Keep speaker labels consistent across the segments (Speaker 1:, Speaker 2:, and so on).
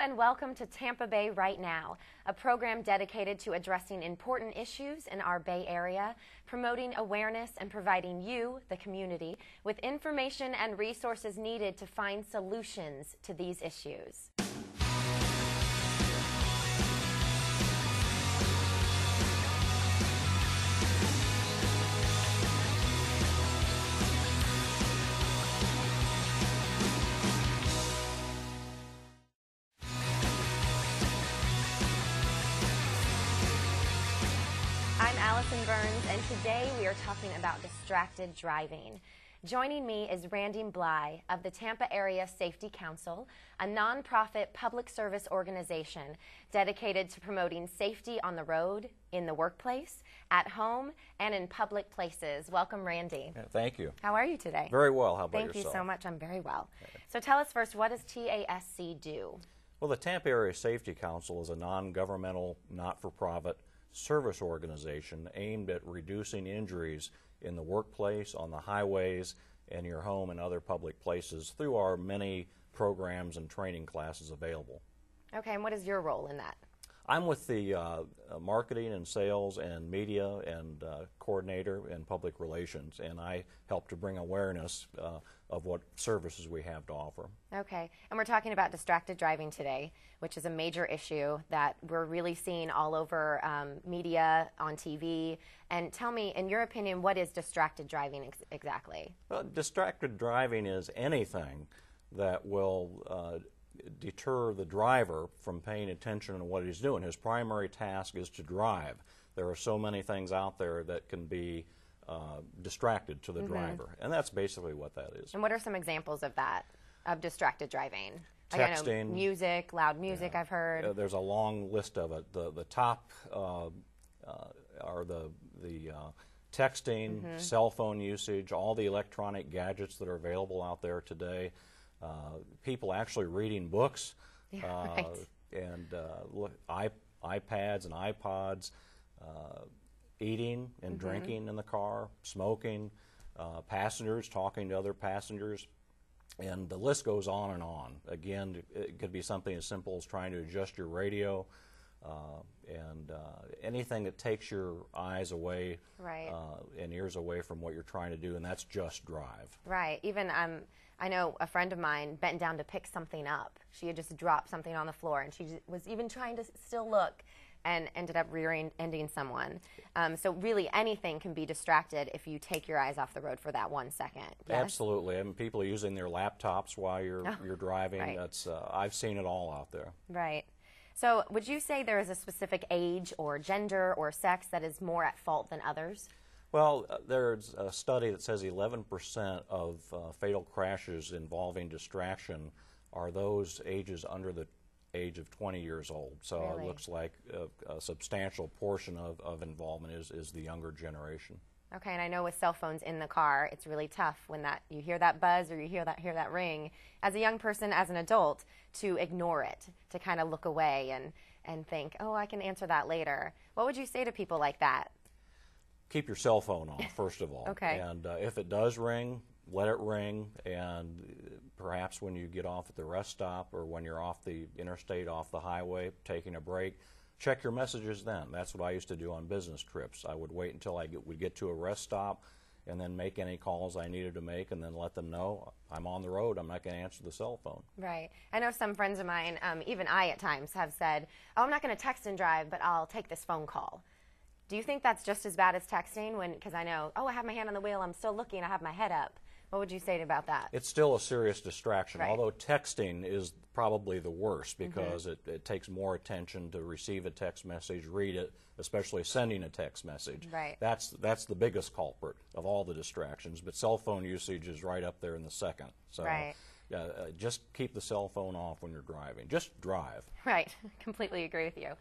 Speaker 1: and welcome to Tampa Bay Right Now, a program dedicated to addressing important issues in our Bay Area, promoting awareness and providing you, the community, with information and resources needed to find solutions to these issues. I'm Allison Burns, and today we are talking about distracted driving. Joining me is Randy Bly of the Tampa Area Safety Council, a nonprofit public service organization dedicated to promoting safety on the road, in the workplace, at home, and in public places. Welcome, Randy.
Speaker 2: Yeah, thank you.
Speaker 1: How are you today?
Speaker 2: Very well. How about
Speaker 1: yourself? Thank you so much. I'm very well.
Speaker 2: Okay.
Speaker 1: So tell us first, what does TASC do?
Speaker 2: Well, the Tampa Area Safety Council is a non-governmental, not-for-profit service organization aimed at reducing injuries in the workplace, on the highways, and your home and other public places through our many programs and training classes available.
Speaker 1: Okay, and what is your role in that?
Speaker 2: I'm with the marketing and sales and media and coordinator and public relations, and I help to bring awareness of what services we have to offer.
Speaker 1: Okay, and we're talking about distracted driving today, which is a major issue that we're really seeing all over media, on TV. And tell me, in your opinion, what is distracted driving exactly?
Speaker 2: Well, distracted driving is anything that will deter the driver from paying attention to what he's doing. His primary task is to drive. There are so many things out there that can be distracted to the driver, and that's basically what that is.
Speaker 1: And what are some examples of that, of distracted driving?
Speaker 2: Texting.
Speaker 1: Like, I know music, loud music, yeah. I've heard.
Speaker 2: There's a long list of it. The top are the texting, cell phone usage, all the electronic gadgets that are available out there today. People actually reading books,
Speaker 1: right.
Speaker 2: And iPads and iPods, eating and drinking in the car, smoking, passengers talking to other passengers, and the list goes on and on. Again, it could be something as simple as trying to adjust your radio, and anything that takes your eyes away,
Speaker 1: right.
Speaker 2: And ears away from what you're trying to do, and that's just drive.
Speaker 1: Right. Even I know a friend of mine bent down to pick something up. She had just dropped something on the floor, and she was even trying to still look, and ended up rear-ending someone. So really anything can be distracted if you take your eyes off the road for that 1 second. Yes?
Speaker 2: Absolutely. I mean, people are using their laptops while you're driving.
Speaker 1: Right.
Speaker 2: That's I've seen it all out there.
Speaker 1: Right. So would you say there is a specific age or gender or sex that is more at fault than others?
Speaker 2: Well, there's a study that says 11% of fatal crashes involving distraction are those ages under the age of 20 years old. So
Speaker 1: really?
Speaker 2: It looks like a substantial portion of involvement is the younger generation.
Speaker 1: Okay, and I know with cell phones in the car, it's really tough when you hear that buzz or you hear that ring, as a young person, as an adult, to ignore it, to kind of look away and think, oh, I can answer that later. What would you say to people like that?
Speaker 2: Keep your cell phone off, first of all.
Speaker 1: Okay.
Speaker 2: And if it does ring, let it ring, and perhaps when you get off at the rest stop or when you're off the interstate, off the highway, taking a break, check your messages then. That's what I used to do on business trips. I would wait until would get to a rest stop and then make any calls I needed to make and then let them know I'm on the road, I'm not going to answer the cell phone.
Speaker 1: Right. I know some friends of mine, even I at times, have said, oh, I'm not going to text and drive, but I'll take this phone call. Do you think that's just as bad as texting? Because I know, oh, I have my hand on the wheel, I'm still looking, I have my head up. What would you say about that?
Speaker 2: It's still a serious distraction,
Speaker 1: right.
Speaker 2: Although texting is probably the worst because it takes more attention to receive a text message, read it, especially sending a text message.
Speaker 1: Right.
Speaker 2: That's the biggest culprit of all the distractions, but cell phone usage is right up there in the second. So
Speaker 1: right.
Speaker 2: Just keep the cell phone off when you're driving. Just drive.
Speaker 1: Right. Completely agree with you.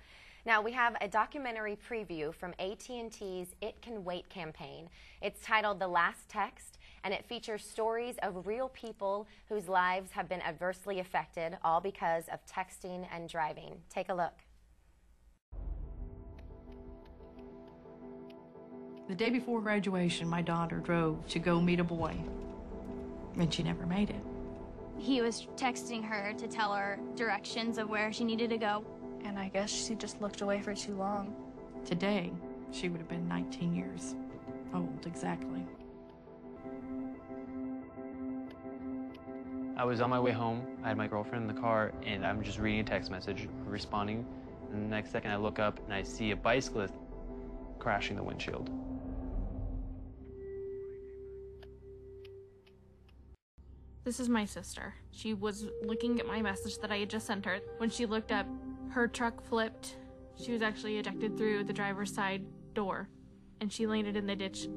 Speaker 1: Now, we have a documentary preview from AT&T's It Can Wait campaign. It's titled The Last Text, and it features stories of real people whose lives have been adversely affected, all because of texting and driving. Take a look.
Speaker 3: The day before graduation, my daughter drove to go meet a boy, and she never made it. He was texting her to tell her directions of where she needed to go.
Speaker 4: And I guess she just looked away for too long.
Speaker 5: Today, she would have been 19 years old, exactly.
Speaker 6: I was on my way home. I had my girlfriend in the car, and I'm just reading a text message, responding. And the next second, I look up, and I see a bicyclist crashing the windshield.
Speaker 7: This is my sister. She was looking at my message that I had just sent her. When she looked up, her truck flipped. She was actually ejected through the driver's side door, and she landed in the ditch.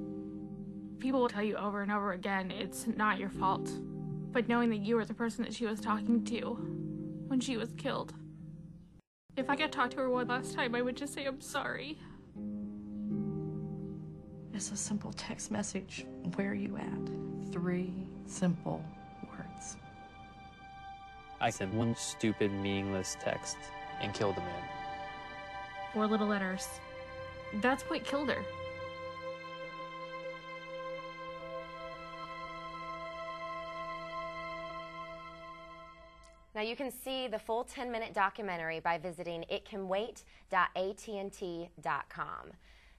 Speaker 7: People will tell you over and over again, it's not your fault. But knowing that you were the person that she was talking to when she was killed. If I could talk to her one last time, I would just say I'm sorry.
Speaker 5: It's a simple text message. Where are you at? 3 simple words.
Speaker 6: I sent one stupid, meaningless text and killed a man.
Speaker 7: 4 little letters. That's what killed her.
Speaker 1: Now you can see the full 10-minute documentary by visiting itcanwait.attnt.com.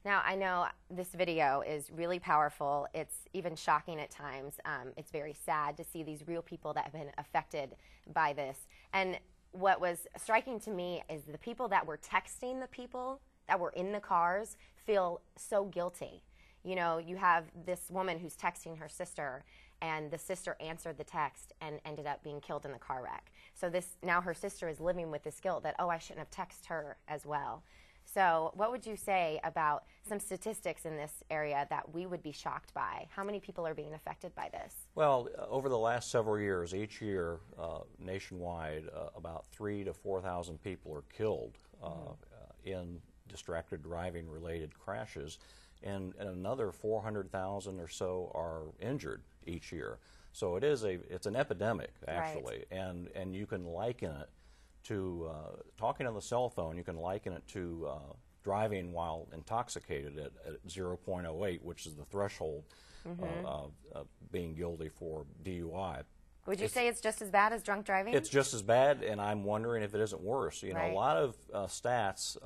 Speaker 1: Now I know this video is really powerful. It's even shocking at times. It's very sad to see these real people that have been affected by this. And what was striking to me is the people that were texting the people that were in the cars feel so guilty. You know, you have this woman who's texting her sister, and the sister answered the text and ended up being killed in the car wreck. So now her sister is living with this guilt that, oh, I shouldn't have texted her as well. So what would you say about some statistics in this area that we would be shocked by? How many people are being affected by this?
Speaker 2: Well, over the last several years, each year nationwide, about 3,000 to 4,000 people are killed in distracted driving related crashes, and another 400,000 or so are injured each year. So it's an epidemic, actually, right. and you can liken it to talking on the cell phone. You can liken it to driving while intoxicated at 0.08, which is the threshold of being guilty for DUI.
Speaker 1: Would you say it's just as bad as drunk driving?
Speaker 2: It's just as bad, and I'm wondering if it isn't worse. You know,
Speaker 1: right.
Speaker 2: A lot of stats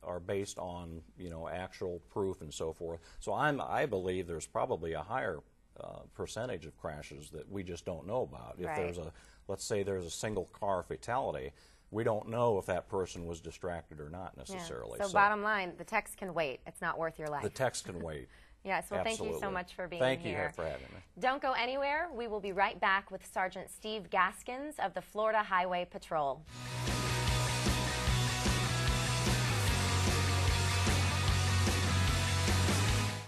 Speaker 2: are based on, you know, actual proof and so forth. So I believe there's probably a higher percentage of crashes that we just don't know about. If
Speaker 1: right.
Speaker 2: let's say there's a single car fatality, we don't know if that person was distracted or not necessarily.
Speaker 1: Yeah. So bottom line, the text can wait. It's not worth your life.
Speaker 2: The text can wait.
Speaker 1: Yes, well,
Speaker 2: Absolutely.
Speaker 1: Thank you so much for being here.
Speaker 2: Thank you for having me.
Speaker 1: Don't go anywhere. We will be right back with Sergeant Steve Gaskins of the Florida Highway Patrol.